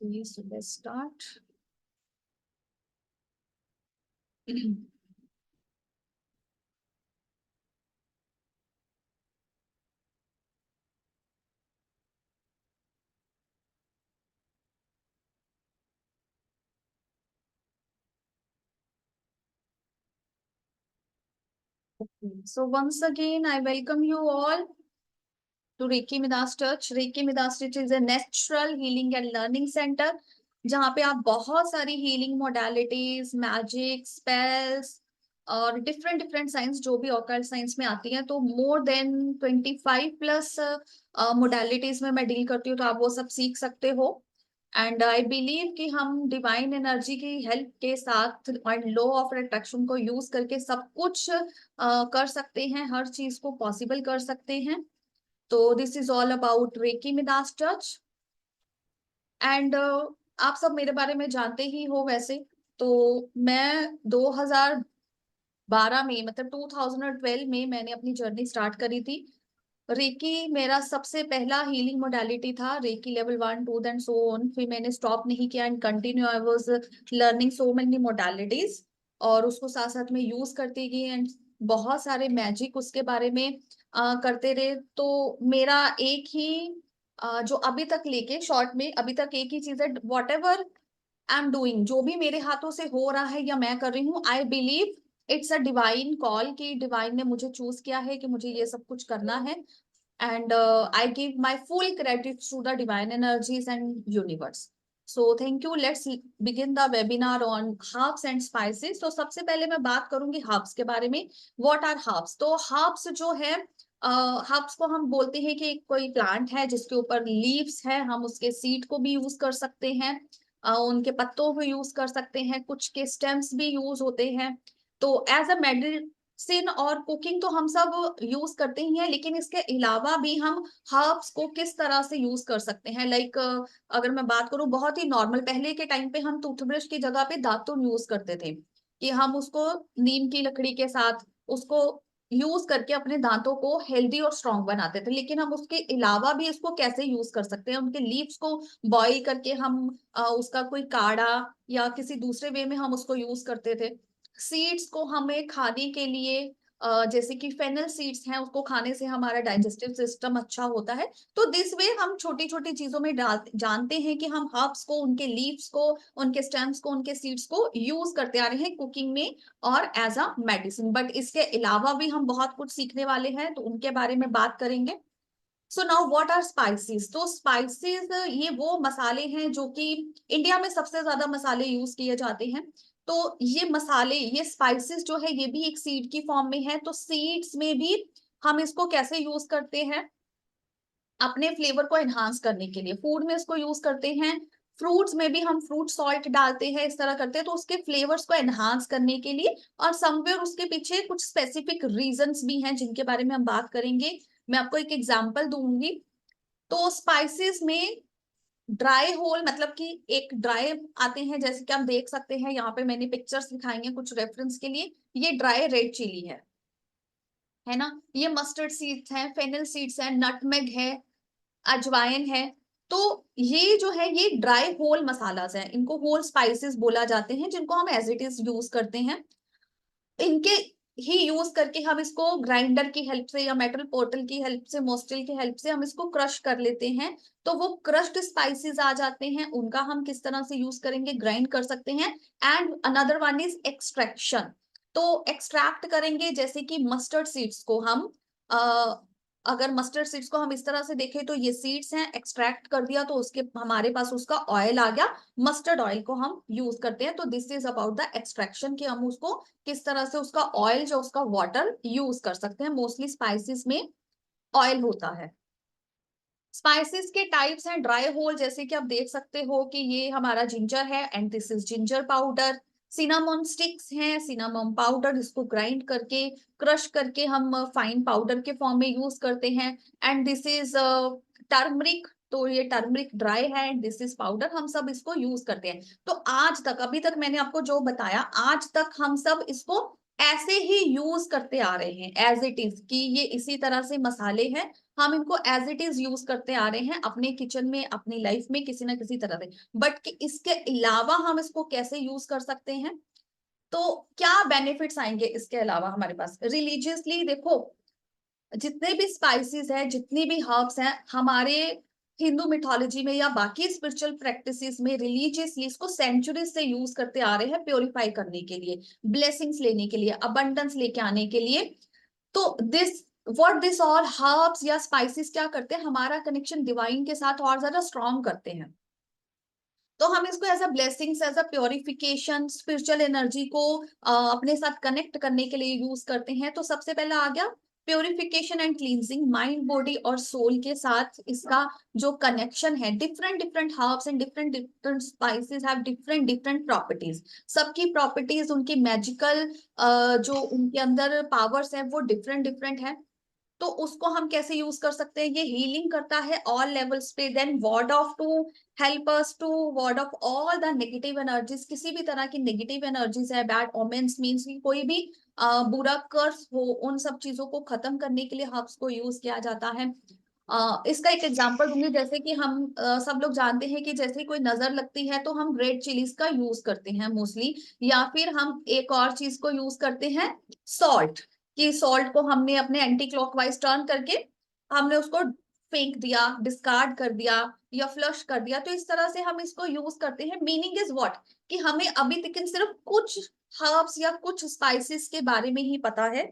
Okay, so let's start. So once again, I welcome you all to Reiki Midas Touch. Reiki Midas Touch is a natural healing and learning center जहाँ पे आप बहुत सारी healing modalities, magic, spells और different different science जो भी occult science में आती हैं, तो मोर देन 25 प्लस मोडालिटीज में मैं डील करती हूँ, तो आप वो सब सीख सकते हो। एंड आई बिलीव कि हम डिवाइन एनर्जी की हेल्प के साथ और लॉ ऑफ अट्रैक्शन को यूज करके सब कुछ कर सकते हैं, हर चीज को पॉसिबल कर सकते हैं। तो this is all about reiki Midas touch. And आप सब मेरे बारे में जानते ही हो वैसे। तो मैं 2012 में, मतलब 2012 में मैंने अपनी जर्नी स्टार्ट करी थी। रेकी मेरा सबसे पहला हीलिंग मोडालिटी था, reiki level 1 2 and so on. फिर मैंने स्टॉप नहीं किया and continue, I was learning so many modalities और उसको साथ साथ में यूज करती गई एंड बहुत सारे मैजिक उसके बारे में करते रहे। तो मेरा एक ही जो अभी तक लेके शॉर्ट में अभी तक एक ही चीज है, what ever I am doing, जो भी मेरे हाथों से हो रहा है या मैं कर रही हूँ, I believe it's a divine call, कि डिवाइन ने मुझे चूज किया है कि मुझे ये सब कुछ करना है। And I give my full credit to the divine energies and universe. So thank you. Let's begin the webinar on herbs and spices. तो सबसे पहले मैं बात करूंगी हर्ब्स के बारे में। What are herbs? तो हर्ब्स जो है, हर्ब्स को हम बोलते हैं कि कोई प्लांट है जिसके ऊपर लीव्स है, हम उसके सीड को भी यूज कर सकते हैं, उनके पत्तों को यूज कर सकते हैं, कुछ के स्टेम्स भी यूज होते हैं। तो एज अ मेडिसिन और कुकिंग तो हम सब यूज करते ही हैं, लेकिन इसके अलावा भी हम हर्ब्स को किस तरह से यूज कर सकते हैं, लाइक अगर मैं बात करूं बहुत ही नॉर्मल, पहले के टाइम पे हम टूथब्रश की जगह पे दातुन यूज करते थे, कि हम उसको नीम की लकड़ी के साथ उसको यूज करके अपने दांतों को हेल्दी और स्ट्रांग बनाते थे। लेकिन हम उसके अलावा भी इसको कैसे यूज कर सकते हैं, उनके लीव्स को बॉईल करके हम उसका कोई काढ़ा या किसी दूसरे वे में हम उसको यूज करते थे। सीड्स को हमें खाने के लिए, जैसे कि फेनल सीड्स हैं, उसको खाने से हमारा डाइजेस्टिव सिस्टम अच्छा होता है। तो दिस वे हम छोटी छोटी चीजों में जानते हैं कि हम हर्ब्स को, उनके लीव्स को, उनके स्टेम्स को, उनके सीड्स को यूज करते आ रहे हैं कुकिंग में और एज अ मेडिसिन। बट इसके अलावा भी हम बहुत कुछ सीखने वाले हैं, तो उनके बारे में बात करेंगे। So now what are spices? तो स्पाइसेस ये वो मसाले हैं जो कि इंडिया में सबसे ज्यादा मसाले यूज किए जाते हैं। तो ये मसाले, ये स्पाइसेस जो है, ये भी एक सीड की फॉर्म में है। तो सीड्स में भी हम इसको कैसे यूज करते हैं? अपने फ्लेवर को एनहांस करने के लिए फूड में इसको यूज करते हैं। फ्रूट्स में भी हम फ्रूट सॉल्ट डालते हैं, इस तरह करते हैं, तो उसके फ्लेवर्स को एनहांस करने के लिए। और समवेयर उसके पीछे कुछ स्पेसिफिक रीजंस भी हैं जिनके बारे में हम बात करेंगे। मैं आपको एक एग्जांपल दूंगी। तो स्पाइसेस में ड्राई होल, मतलब कि एक ड्राई आते हैं, जैसे कि आप देख सकते हैं यहाँ पे मैंने पिक्चर्स दिखाई हैं कुछ रेफरेंस के लिए। ये ड्राई रेड चिली है ना, ये मस्टर्ड सीड्स हैं, फेनल सीड्स हैं, नटमेग है, अजवाइन है। तो ये जो है ये ड्राई होल मसालास हैं, इनको होल स्पाइसेस बोला जाते हैं, जिनको हम एज इट इज यूज करते हैं। इनके ही यूज करके हम इसको ग्राइंडर की हेल्प से या मेटल पोर्टल की हेल्प से, मोस्टिल की हेल्प से हम इसको क्रश कर लेते हैं। तो वो क्रश्ड स्पाइसेस आ जाते हैं, उनका हम किस तरह से यूज करेंगे, ग्राइंड कर सकते हैं। And another one is extraction. तो एक्सट्रैक्ट करेंगे, जैसे कि मस्टर्ड सीड्स को हम अगर मस्टर्ड सीड्स को हम इस तरह से देखें, तो ये सीड्स हैं, एक्सट्रैक्ट कर दिया तो उसके हमारे पास उसका ऑयल आ गया। मस्टर्ड ऑयल को हम यूज करते हैं। तो this is about the extraction, कि हम उसको किस तरह से उसका ऑयल जो उसका वाटर यूज कर सकते हैं। मोस्टली स्पाइसेस में ऑयल होता है। स्पाइसेस के टाइप्स हैं ड्राई होल, जैसे कि आप देख सकते हो कि ये हमारा जिंजर है and this is ginger powder. Cinnamon sticks हैं, सिनामोन पाउडर, इसको ग्राइंड करके, क्रश करके हम फाइन पाउडर के फॉर्म में यूज करते हैं। And this is turmeric. तो ये टर्मरिक ड्राई है एंड दिस इज पाउडर, हम सब इसको यूज करते हैं। तो आज तक, अभी तक मैंने आपको जो बताया, आज तक हम सब इसको ऐसे ही यूज करते आ रहे हैं एज इट इज, कि ये इसी तरह से मसाले हैं, हम इनको एज इट इज यूज करते आ रहे हैं अपने किचन में, अपनी लाइफ में किसी ना किसी तरह से। बट कि इसके अलावा हम इसको कैसे यूज कर सकते हैं, तो क्या बेनिफिट्स आएंगे इसके अलावा हमारे पास रिलीजियसली। देखो, जितने भी स्पाइसेस हैं, जितनी भी हर्ब्स हैं, हमारे हिंदू मिथोलॉजी में या बाकी स्पिरिचुअल प्रैक्टिसेस में रिलीजियसली इसको सेंचुरीज से यूज करते आ रहे हैं प्योरीफाई करने के लिए, ब्लेसिंग्स लेने के लिए, अबंडेंस लेके आने के लिए। तो this what this all herbs या स्पाइसेस क्या करते हैं, हमारा कनेक्शन डिवाइन के साथ और ज्यादा स्ट्रॉन्ग करते हैं। तो हम इसको as a blessings, as a purification, spiritual energy को अपने साथ कनेक्ट करने के लिए यूज करते हैं। तो सबसे पहला आ गया purification and cleansing, mind body और सोल के साथ इसका जो कनेक्शन है। Different different herbs and different different spices have different different properties. सबकी प्रॉपर्टीज, उनकी मैजिकल जो उनके अंदर पावर्स है वो डिफरेंट डिफरेंट है। तो उसको हम कैसे यूज कर सकते हैं, ये हीलिंग करता है ऑल लेवल्स पे। Then ward off to help us to ward off all the negative energies, किसी भी तरह की नेगेटिव एनर्जीज है, बैड ओमेंस मीन्स की कोई भी बुरा कर्स हो, उन सब चीजों को खत्म करने के लिए हर्ब्स को यूज किया जाता है। इसका एक एग्जांपल दूंगी, जैसे कि हम सब लोग जानते हैं कि जैसे कोई नजर लगती है तो हम रेड चिलीज का यूज करते हैं मोस्टली, या फिर हम एक और चीज को यूज करते हैं, सॉल्ट। कि सॉल्ट को हमने अपने एंटी क्लॉकवाइज टर्न करके हमने उसको फेंक दिया, डिस्कार्ड कर दिया या फ्लश कर दिया, तो इस तरह से हम इसको यूज करते हैं। मीनिंग इज व्हाट, कि हमें अभी तक सिर्फ कुछ हर्ब्स या कुछ स्पाइसेस के बारे में ही पता है,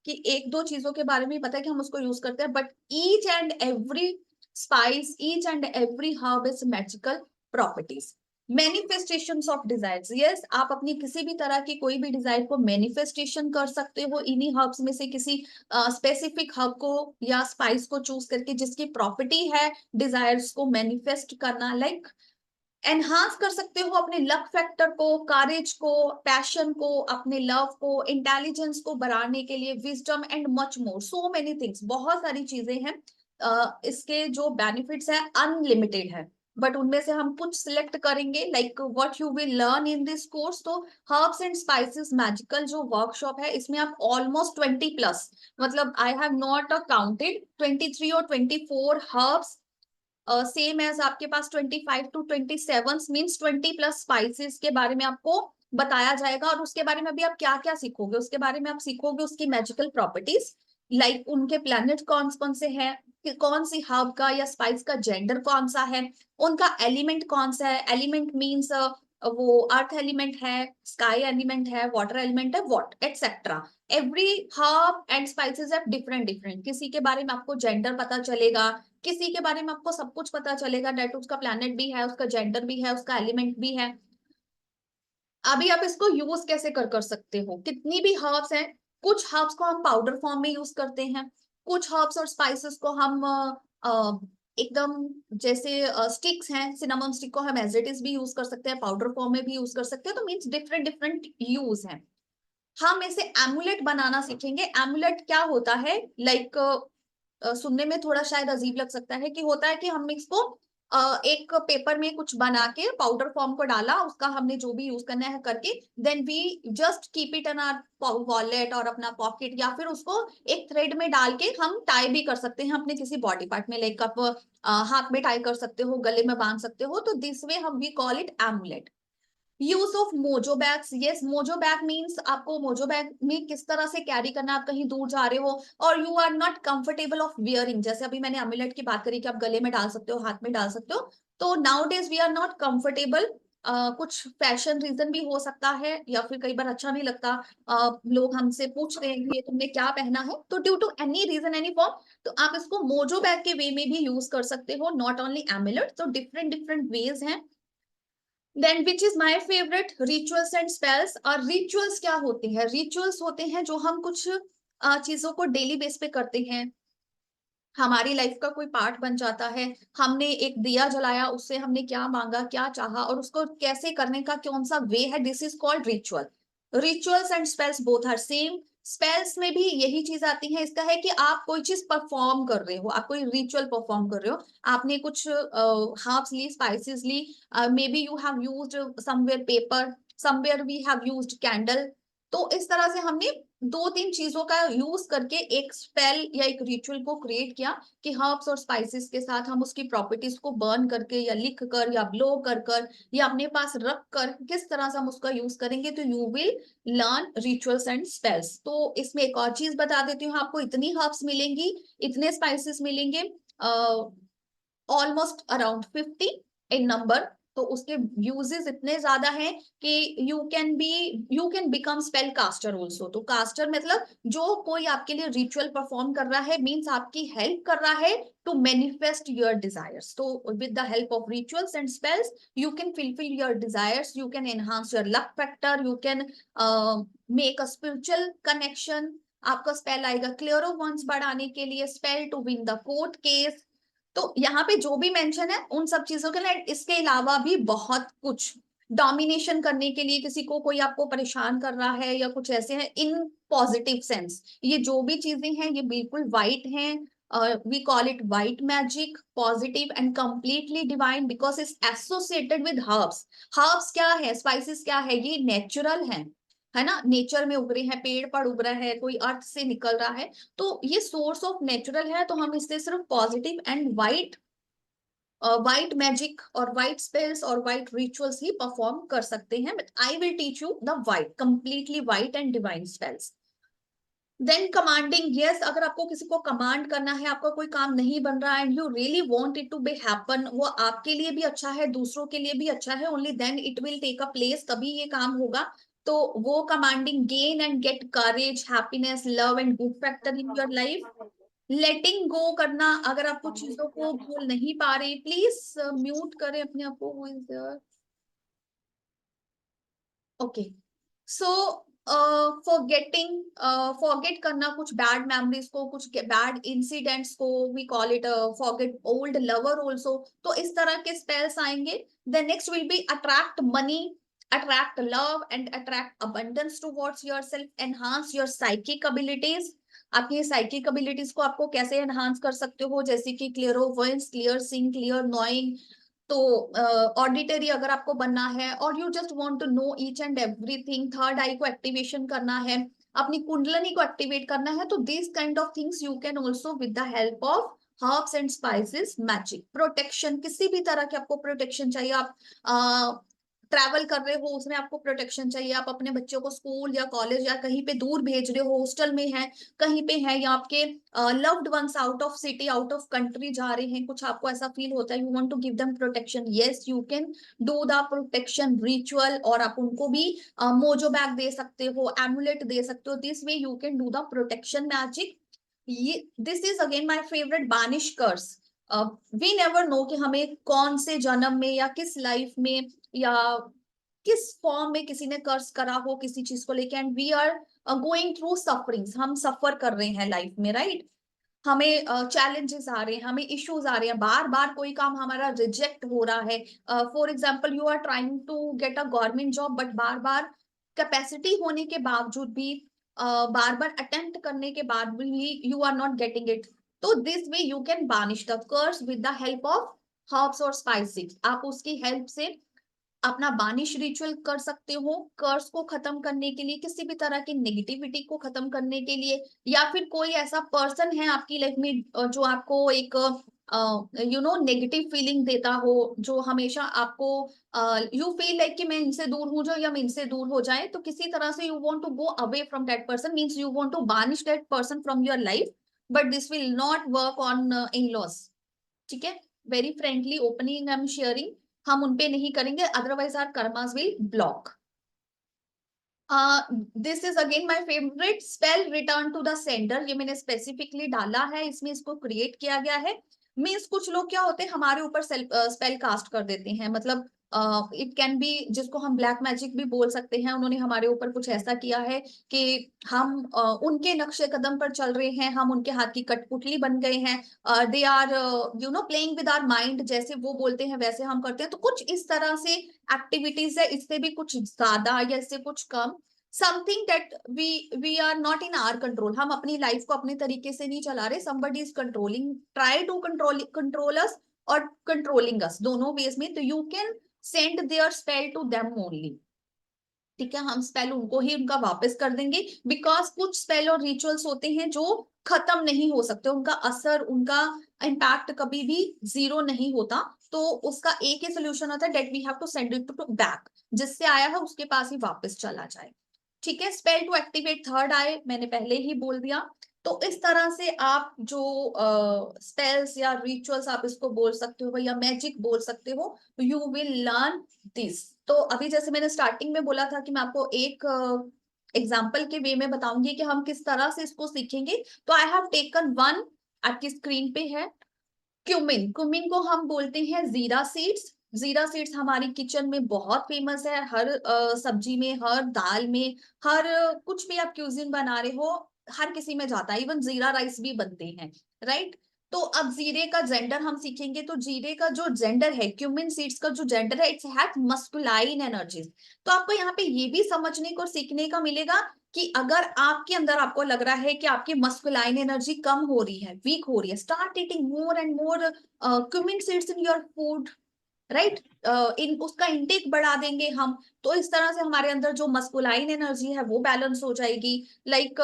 कि एक दो चीजों के बारे में ही पता है कि हम उसको यूज करते हैं। But each and every spice, each and every herb is magical properties. Manifestations of desires, yes, आप अपनी किसी भी तरह की कोई भी डिजायर को मैनिफेस्टेशन कर सकते हो इन्हीं हर्ब्स में से किसी स्पेसिफिक हर्ब को या स्पाइस को चूज करके, जिसकी प्रॉपर्टी है डिजायर्स को मैनिफेस्ट करना। लाइक एनहांस कर सकते हो अपने लक फैक्टर को, करेज को, पैशन को, अपने लव को, इंटेलिजेंस को बढ़ाने के लिए, wisdom and much more, so many things, बहुत सारी चीजें हैं। इसके जो बेनिफिट्स है अनलिमिटेड है, बट उनमें से हम कुछ सिलेक्ट करेंगे, like what you will learn in this course. तो हर्ब्स एंड स्पाइसेस मैजिकल जो वर्कशॉप है, इसमें आप ऑलमोस्ट 20+, मतलब आई हैव नॉट काउंटेड, 23 और 24 हर्ब्स, सेम एज आपके पास 25 to 27 मीन्स 20+ स्पाइसेस के बारे में आपको बताया जाएगा। और उसके बारे में भी आप क्या क्या सीखोगे, उसके बारे में आप सीखोगे उसकी मैजिकल प्रॉपर्टीज, लाइक उनके प्लैनेट कौन कौन से हैं, कौन सी हर्ब का या स्पाइस का जेंडर कौन सा है, उनका एलिमेंट कौन सा है। एलिमेंट मीन्स वो अर्थ एलिमेंट है, स्काई एलिमेंट है, वाटर एलिमेंट है, what etcetera. Every herb and spices have different different, किसी के बारे में आपको जेंडर पता चलेगा, किसी के बारे में आपको सब कुछ पता चलेगा, डेट उसका प्लैनेट भी है, उसका जेंडर भी है, उसका एलिमेंट भी है। अभी आप इसको यूज कैसे कर सकते हो, कितनी भी हर्ब्स हैं, कुछ हर्ब्स को हम पाउडर फॉर्म में यूज करते हैं, कुछ हर्ब्स और स्पाइसेस को हम एकदम जैसे स्टिक्स हैं, सिनेमन स्टिक को हम एज इट इज भी यूज कर सकते हैं, पाउडर फॉर्म में भी यूज कर सकते हैं। तो मीन्स डिफरेंट डिफरेंट यूज है। हम इसे एमुलेट बनाना सीखेंगे। एमुलेट क्या होता है, लाइक सुनने में थोड़ा शायद अजीब लग सकता है, कि होता है कि हम इसको एक पेपर में कुछ बना के पाउडर फॉर्म को डाला, उसका हमने जो भी यूज करना है करके, then we just keep it in our wallet और अपना पॉकेट, या फिर उसको एक थ्रेड में डाल के हम टाई भी कर सकते हैं अपने किसी बॉडी पार्ट में, लाइक आप हाथ में टाई कर सकते हो, गले में बांध सकते हो। तो दिस वे हम we call it amulet. Use of mojo bags, yes, mojo bag means आपको मोजो बैग में किस तरह से कैरी करना है, आप कहीं दूर जा रहे हो और you are not comfortable of wearing, जैसे अभी मैंने अमुलेट की बात करी कि आप गले में डाल सकते हो, हाथ में डाल सकते हो। तो nowadays we are not comfortable, कुछ फैशन रीजन भी हो सकता है, या फिर कई बार अच्छा नहीं लगता, लोग हमसे पूछते हैं कि ये तुमने क्या पहना है, तो due to any reason any form, तो आप इसको मोजो बैग के वे में भी यूज कर सकते हो, नॉट ओनली एमुलेट। तो डिफरेंट डिफरेंट वेज हैं। Then which is my favourite, rituals and spells. और रिचुअल्स क्या होते हैं, रिचुअल्स होते हैं जो हम कुछ चीजों को डेली बेस पे करते हैं, हमारी लाइफ का कोई पार्ट बन जाता है। हमने एक दिया जलाया, उससे हमने क्या मांगा, क्या चाहा, और उसको कैसे करने का कौन सा वे है, this is called ritual. Rituals and spells both are same. Spells में भी यही चीज आती है, इसका है कि आप कोई चीज परफॉर्म कर रहे हो, आप कोई रिचुअल परफॉर्म कर रहे हो, आपने कुछ हर्ब्स ली, स्पाइसेस ली, maybe you have used somewhere paper, somewhere we have used candle, तो इस तरह से हमने दो तीन चीजों का यूज करके एक स्पेल या एक रिचुअल को क्रिएट किया कि हर्ब्स और स्पाइसेस के साथ हम उसकी प्रॉपर्टीज को बर्न करके या लिख कर या ब्लो कर या अपने पास रख कर किस तरह से हम उसका यूज करेंगे, तो you will learn rituals and spells. तो इसमें एक और चीज बता देती हूँ, आपको इतनी हर्ब्स मिलेंगी, इतने स्पाइसेस मिलेंगे, ऑलमोस्ट अराउंड 50 इन नंबर। तो उसके यूजेस इतने ज्यादा हैं कि you can become spell caster also. तो कास्टर मतलब जो कोई आपके लिए रिचुअल परफॉर्म कर रहा है, मीन्स आपकी हेल्प कर रहा है टू मैनिफेस्ट योर डिजायर्स। तो with the help of rituals and spells you can fulfil your desires, you can enhance your luck factor, you can make a spiritual connection. आपका spell आएगा clairvoyance बढ़ाने के लिए, spell to win the court case. तो यहाँ पे जो भी मेंशन है उन सब चीजों के लिए, इसके अलावा भी बहुत कुछ डोमिनेशन करने के लिए, किसी को कोई आपको परेशान कर रहा है या कुछ ऐसे है इन पॉजिटिव सेंस, ये जो भी चीजें हैं ये बिल्कुल वाइट हैं। We call it white magic, positive and completely divine because it's associated with herbs. Herbs क्या है, स्पाइसेस क्या है, ये नेचुरल है ना, नेचर में उग रहे हैं, पेड़ पर उग रहा है, कोई अर्थ से निकल रहा है, तो ये सोर्स ऑफ नेचुरल है। तो हम इससे सिर्फ पॉजिटिव एंड वाइट मैजिक और वाइट स्पेल्स और वाइट रिचुअल्स ही परफॉर्म कर सकते हैं, but I will teach you the white, completely white and divine spells. Then commanding, yes, अगर आपको किसी को कमांड करना है, आपका कोई काम नहीं बन रहा है and you really want it to be happen, वो आपके लिए भी अच्छा है, दूसरों के लिए भी अच्छा है, only then it will take a place, तभी ये काम होगा। तो वो commanding gain and get courage, happiness, love and good factor in your life. Letting go करना, अगर आप कुछ चीजों को भूल नहीं पा रहे, प्लीज म्यूट करें अपने आप को, who is there. Okay, so forgetting, forget करना कुछ बैड मेमोरीज को, कुछ बैड इंसिडेंट्स को, we call it forget old lover also. तो इस तरह के स्पेल्स आएंगे। Then next will be attract money, attract love and attract abundance towards yourself, enhance your psychic abilities. आपकी साइकिक एबिलिटीज को आपको कैसे एनहांस कर सकते हो, जैसे कि clairvoyance, clear seeing, clear knowing. तो ऑडिटरी अगर आपको बनना है, और you just want to know each and everything, third eye को एक्टिवेशन करना है, अपनी कुंडलनी को एक्टिवेट करना है, तो this kind of things you can also with the help of herbs and spices. Magic protection, किसी भी तरह के आपको प्रोटेक्शन चाहिए, आप ट्रैवल कर रहे हो उसमें आपको प्रोटेक्शन चाहिए, आप अपने बच्चों को स्कूल या कॉलेज या कहीं पे दूर भेज रहे हो, हॉस्टल में है, कहीं पे है, या आपके loved ones out of city, out of country जा रहे हैं, कुछ आपको ऐसा फील होता है, you want to give them protection, yes you can do the protection ritual. और आप उनको भी मोजो बैग दे सकते हो, एमुलेट दे सकते हो, this way you can do the protection magic. ये this is again my favourite, banish curse. We never know कि हमें कौन से जन्म में या किस लाइफ में या किस फॉर्म में किसी ने कर्ज करा हो किसी चीज को लेके, and we are going through sufferings, हम सफर कर रहे हैं लाइफ में, राइट। हमें चैलेंजेस आ रहे हैं, हमें इश्यूज आ रहे हैं, बार बार कोई काम हमारा रिजेक्ट हो रहा है। For example, you are trying to get a government job, but बार बार कैपेसिटी होने के बावजूद भी, बार बार अटेम्प्ट करने के बाद भी you are not getting it. तो this way you can banish the curse with the help of herbs और स्पाइसेस। आप उसकी हेल्प से अपना बानिश रिचुअल कर सकते हो, कर्स को खत्म करने के लिए, किसी भी तरह की नेगेटिविटी को खत्म करने के लिए, या फिर कोई ऐसा पर्सन है आपकी लाइफ में जो आपको एक नेगेटिव फीलिंग देता हो, जो हमेशा आपको यू फील लाइक कि मैं इनसे दूर हो जाऊं या मैं इनसे दूर हो जाए, तो किसी तरह से you want to go away from that person, means you want to banish that person from your life, but this will not work on in laws. ठीक है, very friendly opening I am sharing, हम उनपे नहीं करेंगे, otherwise our karmas will block. This is again my favourite spell, return to the sender. ये मैंने specifically डाला है, इसमें इसको क्रिएट किया गया है। मीन्स कुछ लोग क्या होते हैं, हमारे ऊपर स्पेल कास्ट कर देते हैं, मतलब इट कैन बी, जिसको हम ब्लैक मैजिक भी बोल सकते हैं, उन्होंने हमारे ऊपर कुछ ऐसा किया है कि हम उनके नक्शे कदम पर चल रहे हैं, हम उनके हाथ की कठपुतली बन गए हैं, they are playing with our mind, जैसे वो बोलते हैं वैसे हम करते हैं। तो कुछ इस तरह से एक्टिविटीज है, इससे भी कुछ ज्यादा या इससे कुछ कम, something that we are not in our control, हम अपनी लाइफ को अपने तरीके से नहीं चला रहे, somebody is controlling, try to control us और कंट्रोलिंग अस, दोनों वेज में। तो you can send their spell to them only. ठीक है, हम स्पेल उनको ही उनका वापस कर देंगे, बिकॉज कुछ स्पेल और रिचुअल्स होते हैं जो खत्म नहीं हो सकते, उनका असर, उनका इम्पैक्ट कभी भी जीरो नहीं होता। तो उसका एक ही सोल्यूशन होता है, that we have to send it to back, जिससे आया है उसके पास ही वापस चला जाए। ठीक है, स्पेल टू एक्टिवेट थर्ड आई मैंने पहले ही बोल दिया। तो इस तरह से आप जो स्पेल्स या रिचुअल्स आप इसको बोल सकते हो या मैजिक बोल सकते हो, यू विल लर्न दिस। तो अभी जैसे मैंने स्टार्टिंग में बोला था कि मैं आपको एक एग्जाम्पल के वे में बताऊंगी कि हम किस तरह से इसको सीखेंगे। तो आई हैव टेकन वन, आपकी स्क्रीन पे है, क्यूमिन। क्यूमिन को हम बोलते हैं जीरा सीड्स। जीरा सीड्स हमारी किचन में बहुत फेमस है, हर सब्जी में, हर दाल में, हर कुछ भी आप क्यूजिन बना रहे हो, हर किसी में जाता है, इवन जीरा राइस भी बनते हैं, राइट। तो अब जीरे का जेंडर हम सीखेंगे। तो जीरे का जो जेंडर है, क्यूमिन सीड्स का जो जेंडर है, इट्स हैव मस्कुलाइन एनर्जीज। तो आपको यहाँ पे ये भी समझने को सीखने का मिलेगा कि अगर आपके अंदर आपको लग रहा है कि आपकी मस्कुलाइन एनर्जी कम हो रही है, वीक हो रही है, start eating more and more cumin seeds in your food, right. इन उसका इंटेक बढ़ा देंगे हम, तो इस तरह से हमारे अंदर जो मस्कुलाइन एनर्जी है वो बैलेंस हो जाएगी। लाइक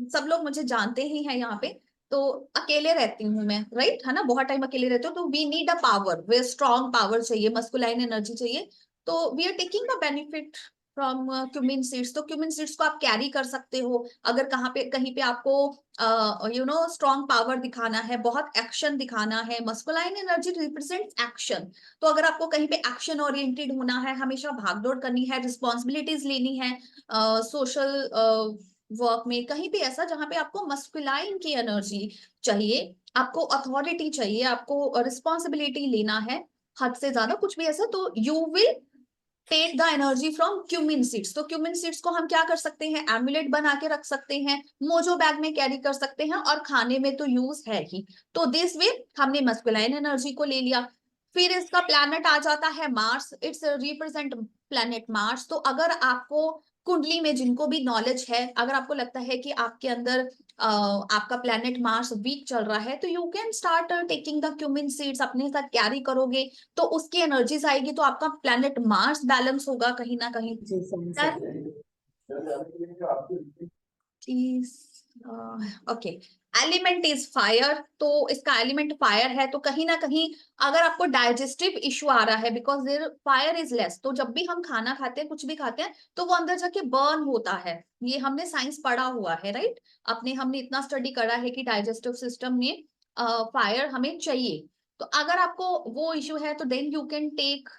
सब लोग मुझे जानते ही हैं यहाँ पे, तो अकेले रहती हूँ मैं, राइट, है ना, बहुत टाइम अकेले रहती हूँ, तो we need a power, way strong power चाहिए, मस्कुलाइन एनर्जी चाहिए। तो we are taking the benefit from cumin seeds. तो क्यूमिन सीड्स को आप कैरी कर सकते हो अगर कहाँ पे कहीं पे आपको यू नो स्ट्रॉन्ग पावर दिखाना है, बहुत एक्शन दिखाना है। Masculine energy represents action. तो अगर आपको कहीं पे एक्शन ओरिएंटेड होना है, हमेशा भागदौड़ करनी है, रिस्पॉन्सिबिलिटीज लेनी है, सोशल वर्क में, कहीं भी ऐसा जहां पे आपको मस्कुलाइन की एनर्जी चाहिए, आपको अथॉरिटी चाहिए, आपको रिस्पॉन्सिबिलिटी लेना है हद से ज्यादा कुछ भी ऐसा, तो you will take the energy from cumin seeds. तो क्यूमिन सीड्स को हम क्या कर सकते हैं, एमुलेट बना के रख सकते हैं, मोजो बैग में कैरी कर सकते हैं, और खाने में तो यूज है ही। तो दिस वे हमने मस्कुलाइन एनर्जी को ले लिया। फिर इसका प्लैनेट आ जाता है Mars, it's represent planet Mars. तो अगर आपको कुंडली में, जिनको भी नॉलेज है, अगर आपको लगता है कि आपके अंदर आपका प्लैनेट मार्स वीक चल रहा है, तो you can start taking the cumin seeds, अपने साथ कैरी करोगे तो उसकी एनर्जीज आएगी, तो आपका प्लैनेट मार्स बैलेंस होगा कहीं ना कहीं। जी समझ सकते हैं। Please, okay. Element is fire, तो इसका एलिमेंट फायर है, तो कहीं ना कहीं अगर आपको डाइजेस्टिव इशू आ रहा है, because there fire is less, तो जब भी हम खाना खाते हैं, कुछ भी खाते हैं, तो वो अंदर जाके बर्न होता है। ये हमने साइंस पढ़ा हुआ है, राइट, अपने हमने इतना स्टडी करा है कि डाइजेस्टिव सिस्टम में फायर हमें चाहिए। तो अगर आपको वो इशू है, तो then you can take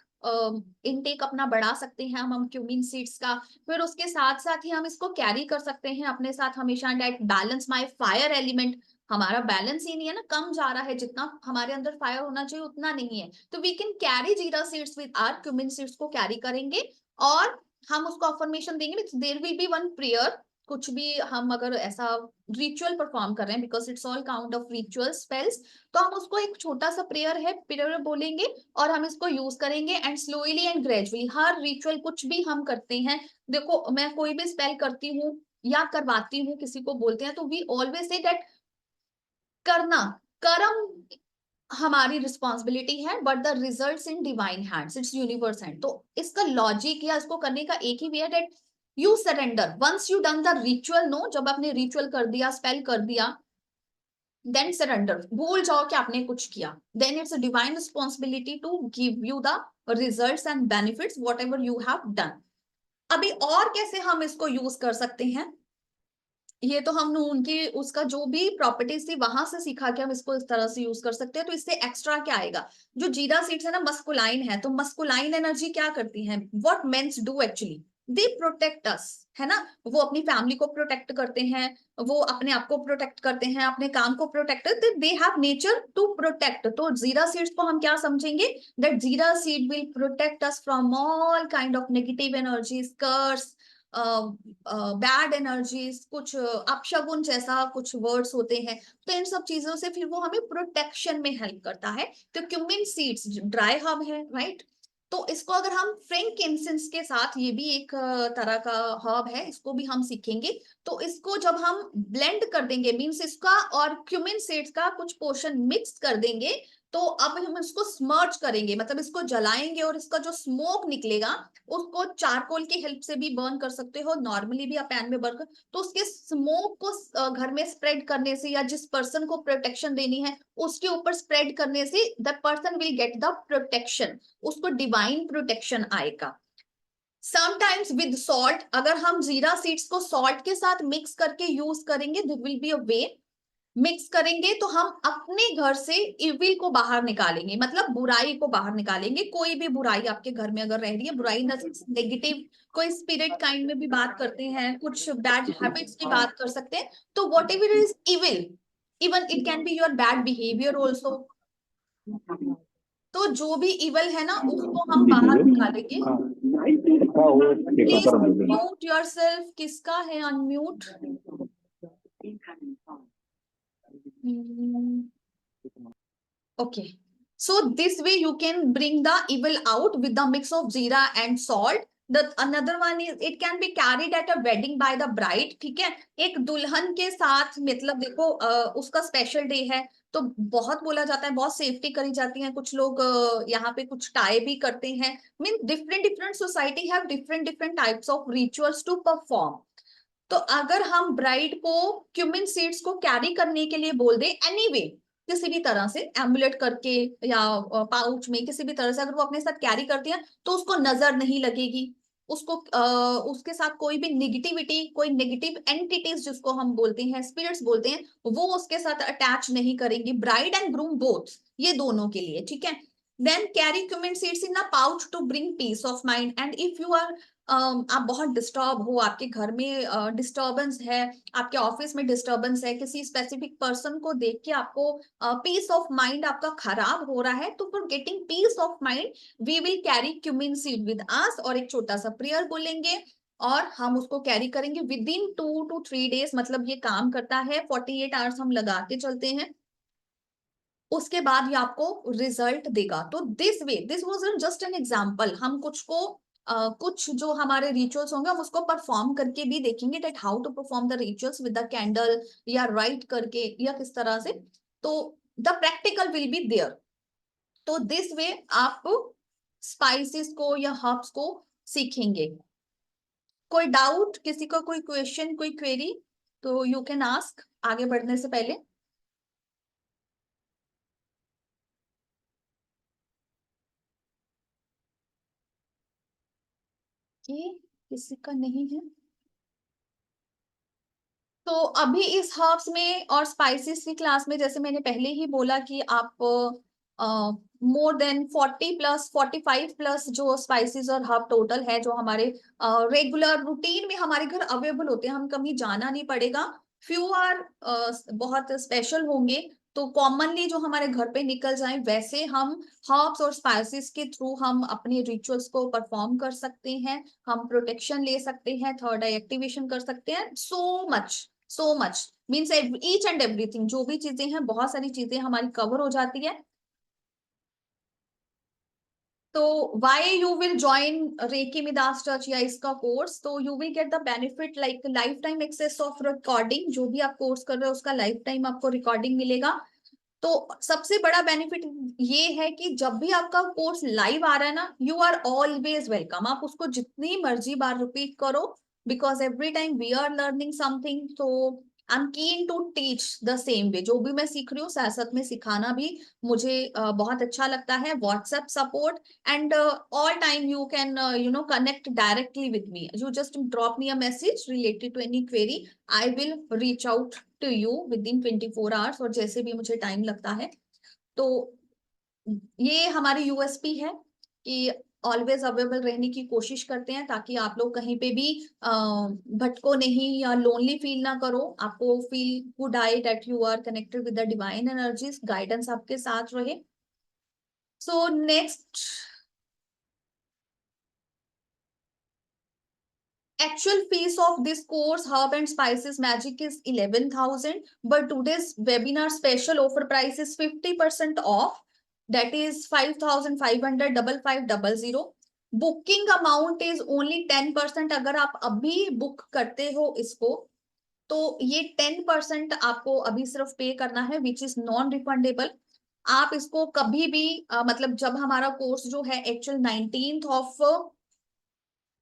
intake अपना बढ़ा सकते हैं हम क्यूमिन सीड्स का। फिर उसके साथ साथ ही हम इसको कैरी कर सकते हैं अपने साथ हमेशा, that balance my fire element. हमारा बैलेंस ही नहीं है ना, कम जा रहा है, जितना हमारे अंदर फायर होना चाहिए उतना नहीं है, तो we can carry jeera seeds with our cumin seeds को कैरी करेंगे, और हम उसको अफर्मेशन देंगे। There will be one prayer, कुछ भी हम अगर ऐसा रिचुअल परफॉर्म कर रहे हैं, because it's all count of ritual spells, तो हम उसको एक छोटा सा प्रेयर है, प्रेयर बोलेंगे, और हम इसको यूज करेंगे। And slowly and gradually her ritual कुछ भी हम करते हैं, देखो मैं कोई भी स्पेल करती हूँ या करवाती हूँ, किसी को बोलते हैं, तो वी ऑलवेज से दैट करना, कर्म हमारी रिस्पॉन्सिबिलिटी है, but the results in divine hands, it's universe hand. तो इसका लॉजिक या इसको करने का एक ही वे है, that you surrender once you done the ritual. No, जब आपने रिचुअल कर दिया, स्पेल कर दिया, देन सरेंडर, भूल जाओ कि आपने कुछ किया। Then it's a divine responsibility to give you the results and benefits whatever you have done. अभी और कैसे हम इसको यूज कर सकते हैं, ये तो हमने उनकी उसका जो भी प्रॉपर्टीज थी वहां से सीखा कि हम इसको इस तरह से यूज कर सकते हैं। तो इससे एक्स्ट्रा क्या आएगा, जो जीरा सीड्स है ना, मस्कुलाइन है, तो मस्कुलाइन एनर्जी क्या करती है, what means do actually, they protect us, है ना। वो अपनी फैमिली को प्रोटेक्ट करते हैं, वो अपने आप को प्रोटेक्ट करते हैं, अपने काम को प्रोटेक्ट करते, they have nature to protect. तो जीरा सीड्स को हम क्या समझेंगे, that jeera seed will protect us from all kind of negative energies, curse, bad energies, कुछ अपशगुन जैसा कुछ वर्ड्स होते हैं, तो इन सब चीजों से फिर वो हमें प्रोटेक्शन में हेल्प करता है। तो क्यूमिन सीड्स ड्राई हर्ब है, राइट। तो इसको अगर हम फ्रैंकिंसेंस के साथ, ये भी एक तरह का हर्ब है, इसको भी हम सीखेंगे। तो इसको जब हम ब्लेंड कर देंगे, मींस इसका और क्यूमिन सीड्स का कुछ पोर्शन मिक्स कर देंगे, तो अब हम इसको स्मर्च करेंगे, मतलब इसको जलाएंगे और इसका जो स्मोक निकलेगा उसको चारकोल की हेल्प से भी बर्न कर सकते हो, नॉर्मली भी आप पैन में बर्न कर, तो उसके स्मोक को घर में स्प्रेड करने से या जिस पर्सन को प्रोटेक्शन देनी है उसके ऊपर स्प्रेड करने से the person will get the protection, उसको डिवाइन प्रोटेक्शन आएगा। समटाइम्स विद सॉल्ट, अगर हम जीरा सीड्स को सॉल्ट के साथ मिक्स करके यूज करेंगे, this will be a way. Mix करेंगे तो हम अपने घर से इविल को बाहर निकालेंगे, मतलब बुराई को बाहर निकालेंगे। कोई भी बुराई आपके घर में अगर रह रही है, बुराई नेगेटिव, कोई स्पिरिट काइंड में भी बात करते हैं, कुछ बैड हैबिट्स की बात कर सकते हैं, तो what ever is evil, even it can be your bad behaviour also, तो जो भी इवल है ना उसको हम बाहर निकालेंगे। प्लीज म्यूट योरसेल्फ, किसका है unmute? Okay. So this way you can bring the evil out with the mix of jeera and salt. The another one is it can be carried at a wedding by the bride. ठीक है, एक दुल्हन के साथ, मतलब देखो उसका special day है तो बहुत बोला जाता है, बहुत सेफ्टी करी जाती है, कुछ लोग यहाँ पे कुछ टाई भी करते हैं। Mean different different society have different different types of rituals to perform. तो अगर हम ब्राइड को क्यूमिन सीड्स को कैरी करने के लिए बोल दे एनीवे, किसी भी तरह से एम्बुलेट करके या पाउच में किसी भी तरह से अगर वो अपने साथ कैरी करती है तो उसको नजर नहीं लगेगी, उसको उसके साथ कोई भी निगेटिविटी, कोई नेगेटिव एंटिटीज जिसको हम बोलते हैं, स्पिरिट्स बोलते हैं, वो उसके साथ अटैच नहीं करेंगी, ब्राइड एंड ग्रूम बोथ, ये दोनों के लिए। ठीक है, then carry cumin seeds in a pouch to bring peace of mind. And if you are आप बहुत डिस्टर्ब हो, आपके घर में डिस्टर्बेंस है, आपके ऑफिस में डिस्टर्बेंस है, किसी स्पेसिफिक पर्सन को देख के आपको पीस ऑफ माइंड आपका खराब हो रहा है, तो for getting peace of mind we will carry cumin seed with us, और एक छोटा सा प्रेयर बोलेंगे और हम उसको कैरी करेंगे विद इन 2 to 3 days, मतलब ये काम करता है, 48 आवर्स हम लगा के चलते हैं, उसके बाद ये आपको रिजल्ट देगा। तो this way, this was just an example, हम कुछ को कुछ जो हमारे रिचुअल्स होंगे हम उसको परफॉर्म करके भी देखेंगे, that how to perform the rituals with the candle या राइट करके या किस तरह से, तो the practical will be there. तो दिस वे आप स्पाइसेस को या हर्ब्स को सीखेंगे। कोई डाउट, किसी का कोई क्वेश्चन, कोई क्वेरी, तो यू कैन आस्क आगे बढ़ने से पहले। ये किसी का नहीं है तो अभी इस हर्ब्स में और स्पाइसेस की क्लास में, जैसे मैंने पहले ही बोला कि आप मोर देन 40+ 45+ जो स्पाइसेस और हर्ब टोटल है जो हमारे रेगुलर रूटीन में हमारे घर अवेलेबल होते हैं, हम कभी जाना नहीं पड़ेगा। फ्यू आर बहुत स्पेशल होंगे, तो कॉमनली जो हमारे घर पे निकल जाए वैसे हम हर्ब्स और स्पाइसेस के थ्रू हम अपने रिचुअल्स को परफॉर्म कर सकते हैं, हम प्रोटेक्शन ले सकते हैं, थर्ड आई एक्टिवेशन कर सकते हैं, so much means each and everything, जो भी चीजें हैं, बहुत सारी चीजें हमारी कवर हो जाती है। तो why you will join reiki Midas touch या इसका कोर्स, तो you will get the benefit like lifetime access of recording, जो भी आप कोर्स कर रहे हो उसका लाइफ टाइम आपको रिकॉर्डिंग मिलेगा। तो सबसे बड़ा बेनिफिट ये है कि जब भी आपका कोर्स लाइव आ रहा है ना, यू आर ऑलवेज वेलकम, आप उसको जितनी मर्जी बार रिपीट करो, because every time we are learning something, तो I am keen to teach the same way, जो भी मैं सीख रही हूँ साथ साथ में सिखाना भी मुझे बहुत अच्छा लगता है। WhatsApp support and all time you can connect directly with me, you just drop me a message related to any query, I will reach out to you within 24 hours, और जैसे भी मुझे टाइम लगता है। तो ये हमारी यूएसपी है कि ऑलवेज अवेलेबल रहने की कोशिश करते हैं, ताकि आप लोग कहीं पे भी भटको नहीं या लोनली फील ना करो, आपको feel good I that you are connected with the divine energies, guidance आपके साथ रहे। So next, actual fees of this course herb and spices magic is 11,000, but today's webinar special offer price is 50% off, that is 5,500 5500। Booking amount is only 10%, अगर आप अभी book करते हो इसको तो ये 10% आपको अभी सिर्फ पे करना है, विच इज नॉन रिफंडेबल। आप इसको कभी भी मतलब जब हमारा कोर्स जो है एक्चुअल 19th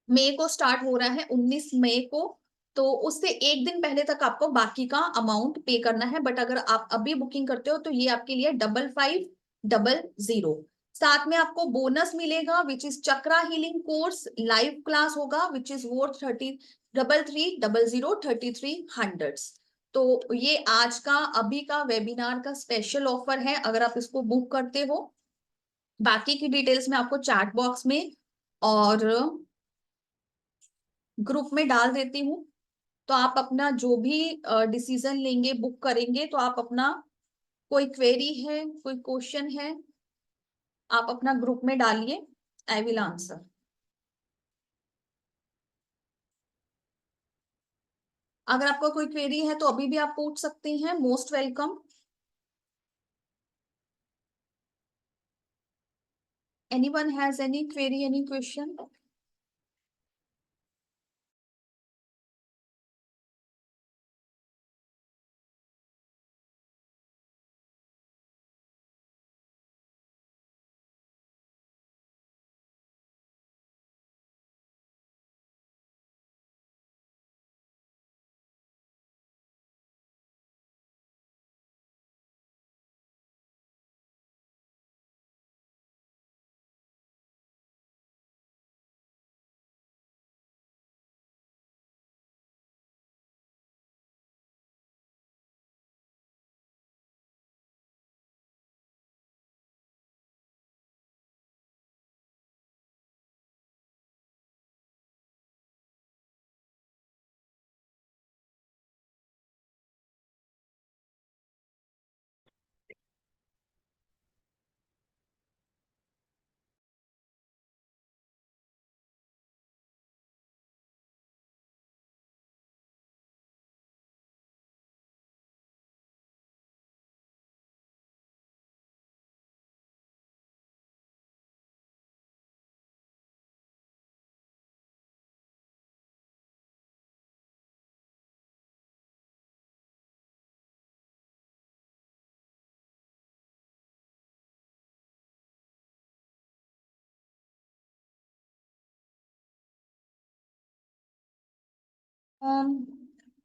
मई को स्टार्ट हो रहा है, 19 मई को, तो उससे एक दिन पहले तक आपको बाकी का अमाउंट पे करना है। बट अगर आप अभी बुकिंग करते हो तो ये आपके लिए 5500। साथ में आपको बोनस मिलेगा which is chakra healing course live class होगा विच इज वो 3300 तो ये आज का अभी का वेबिनार का स्पेशल ऑफर है अगर आप इसको बुक करते हो। बाकी की डिटेल्स मैं आपको चैट बॉक्स में और ग्रुप में डाल देती हूँ। तो आप अपना जो भी डिसीजन लेंगे, बुक करेंगे, तो आप अपना कोई क्वेरी है, कोई क्वेश्चन है, आप अपना ग्रुप में डालिए, आई विल आंसर। अगर आपका कोई क्वेरी है तो अभी भी आप पूछ सकते हैं, most welcome. Anyone has any query, any question?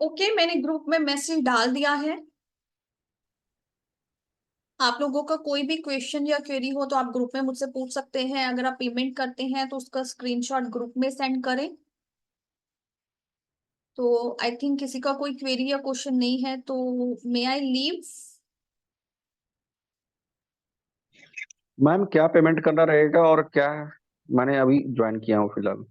Okay, मैंने ग्रुप में मैसेज डाल दिया है। आप लोगों का कोई भी क्वेश्चन या क्वेरी हो तो आप ग्रुप में मुझसे पूछ सकते हैं। अगर आप पेमेंट करते हैं तो उसका स्क्रीनशॉट ग्रुप में सेंड करें। तो आई थिंक किसी का कोई क्वेरी या क्वेश्चन नहीं है, तो मे आई लीव? मैम क्या पेमेंट करना रहेगा और क्या? मैंने अभी ज्वाइन किया हूँ फिलहाल।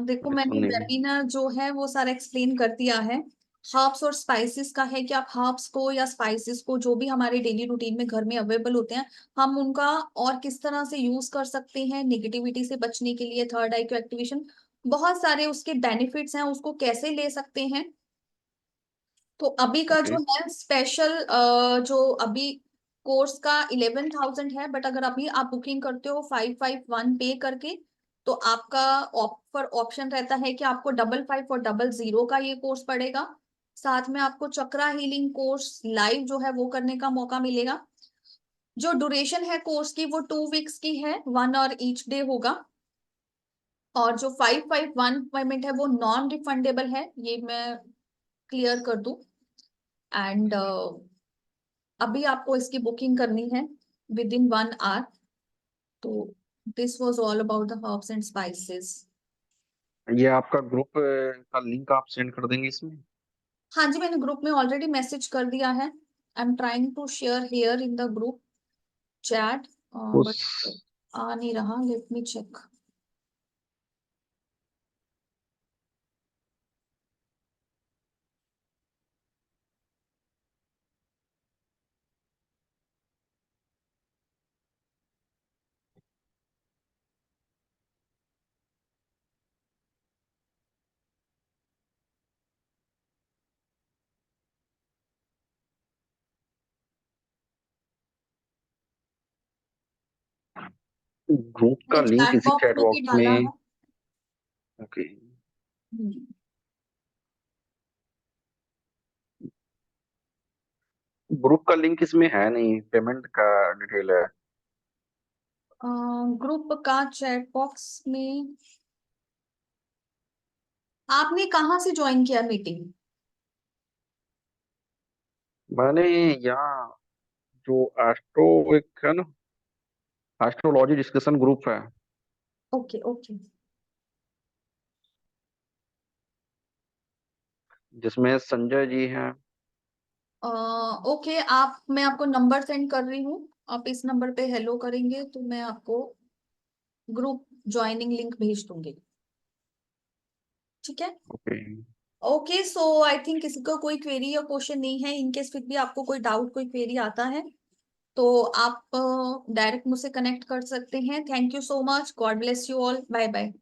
देखो, मुझे मैंने समझ नहीं। वेबिनार जो है वो सारा एक्सप्लेन कर दिया है। हर्ब्स और स्पाइसेस का है कि आप हर्ब्स को या स्पाइसेस को जो भी हमारे डेली रूटीन में घर में अवेलेबल होते हैं, हम उनका और किस तरह से यूज कर सकते हैं नेगेटिविटी से बचने के लिए, थर्ड आई को एक्टिवेशन, बहुत सारे उसके बेनिफिट्स हैं, उसको कैसे ले सकते हैं। तो अभी का ओके। जो है स्पेशल जो अभी कोर्स का 11,000 है, बट अगर अभी आप बुकिंग करते हो 551 पे करके, तो आपका ऑफर ऑप्शन रहता है कि आपको 55 और 00 का ये कोर्स पड़ेगा। साथ में आपको चक्रा हीलिंग कोर्स लाइव जो है वो करने का मौका मिलेगा। जो ड्यूरेशन है कोर्स की वो 2 वीक्स की है, 1 और ईच डे होगा। और जो 551 पेमेंट है वो नॉन रिफंडेबल है, ये मैं क्लियर कर दूं। एंड अभी आपको इसकी बुकिंग करनी है विद इन 1 आवर। तो this was all about the herbs and spices. ये आपका ग्रुप का लिंक आप सेंड कर देंगे इसमें? हाँ जी, मैंने ग्रुप में ऑलरेडी मैसेज कर दिया है। I am trying to share here in the group chat, उस बट आ नहीं रहा, लेट मी चेक। ग्रुप का मैंने लिंक चैट इसी बॉक्स चैट में भी बॉक्स डाला में। है। ओके। हम्म। ग्रुप का लिंक इसमें है नहीं, पेमेंट का डिटेल है। ग्रुप का चैट बॉक्स में आपने कहाँ से ज्वाइन किया मीटिंग? मैंने यहाँ जो एस्ट्रो एक है ना, एस्ट्रोलॉजी डिस्कशन ग्रुप है, ओके ओके। जिसमें संजय जी हैं। ओके, आप मैं आपको नंबर सेंड कर रही हूँ। आप इस नंबर पे हेलो करेंगे तो मैं आपको ग्रुप ज्वाइनिंग लिंक भेज दूंगी। ठीक है। Okay. Okay, so I think किसी को कोई क्वेरी या क्वेश्चन नहीं है। इनकेस फिर भी आपको कोई डाउट कोई क्वेरी आता है तो आप डायरेक्ट मुझसे कनेक्ट कर सकते हैं। Thank you so much. God bless you all. Bye bye.